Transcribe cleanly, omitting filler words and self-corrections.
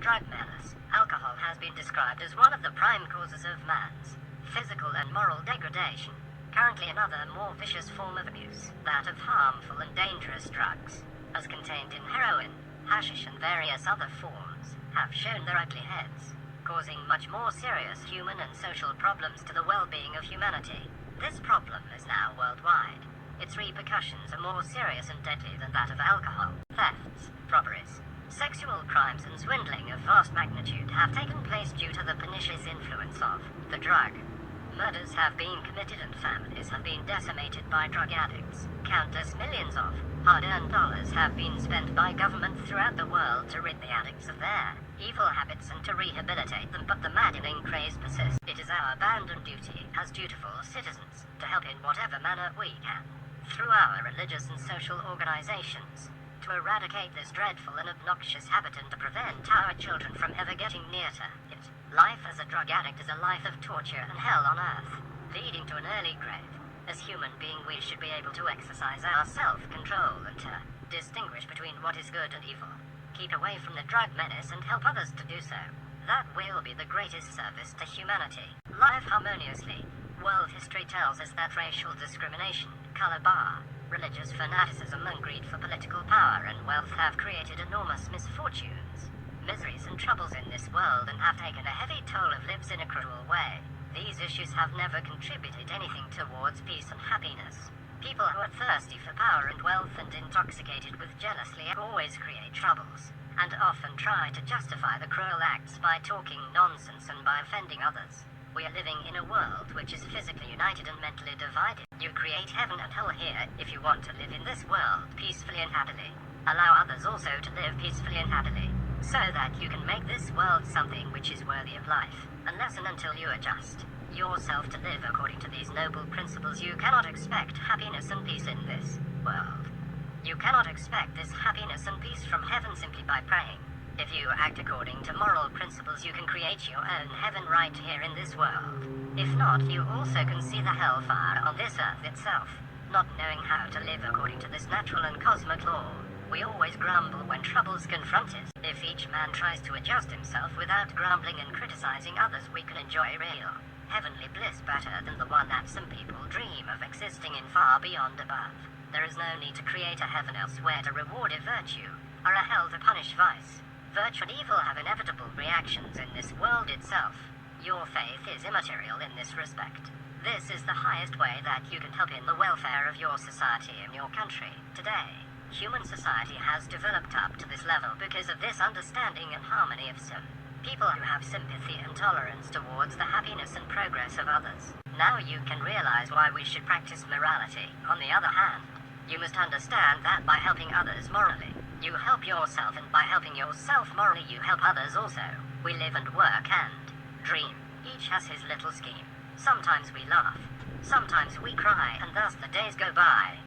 drug menace, alcohol has been described as one of the prime causes of man's physical and moral degradation. Currently another, more vicious form of abuse, that of harmful and dangerous drugs, as contained in heroin, hashish and various other forms, have shown their ugly heads, causing much more serious human and social problems to the well-being of humanity. This problem is now worldwide. Its repercussions are more serious and deadly than that of alcohol. Thefts, robberies, sexual crimes and swindling of vast magnitude have taken place due to the pernicious influence of the drug. Murders have been committed and families have been decimated by drug addicts. Countless millions of hard-earned dollars have been spent by governments throughout the world to rid the addicts of their evil habits and to rehabilitate them, but the maddening craze persists. It is our bounden duty as dutiful citizens to help in whatever manner we can, through our religious and social organizations, to eradicate this dreadful and obnoxious habit and to prevent our children from ever getting near to it. Life as a drug addict is a life of torture and hell on earth, leading to an early grave. As human beings, we should be able to exercise our self-control and to distinguish between what is good and evil. Keep away from the drug menace and help others to do so. That will be the greatest service to humanity. Live harmoniously. World history tells us that racial discrimination, color bar, religious fanaticism and greed for political power and wealth have created enormous misfortunes, miseries and troubles in this world and have taken a heavy toll of lives in a cruel way. These issues have never contributed anything towards peace and happiness. People who are thirsty for power and wealth and intoxicated with jealousy always create troubles, and often try to justify the cruel acts by talking nonsense and by offending others. We are living in a world which is physically united and mentally divided. You create heaven and hell here if you want to live in this world peacefully and happily. Allow others also to live peacefully and happily, so that you can make this world something which is worthy of life. Unless and until you adjust yourself to live according to these noble principles, you cannot expect happiness and peace in this world. You cannot expect this happiness and peace from heaven simply by praying. If you act according to moral principles, you can create your own heaven right here in this world. If not, you also can see the hellfire on this earth itself. Not knowing how to live according to this natural and cosmic law, we always grumble when troubles confront us. If each man tries to adjust himself without grumbling and criticizing others, we can enjoy real heavenly bliss better than the one that some people dream of existing in far beyond above. There is no need to create a heaven elsewhere to reward a virtue, or a hell to punish vice. Virtue and evil have inevitable reactions in this world itself. Your faith is immaterial in this respect. This is the highest way that you can help in the welfare of your society and your country. Today, human society has developed up to this level because of this understanding and harmony of some people who have sympathy and tolerance towards the happiness and progress of others. Now you can realize why we should practice morality. On the other hand, you must understand that by helping others morally, you help yourself, and by helping yourself morally, you help others also. We live and work and dream. Each has his little scheme. Sometimes we laugh, sometimes we cry, and thus the days go by.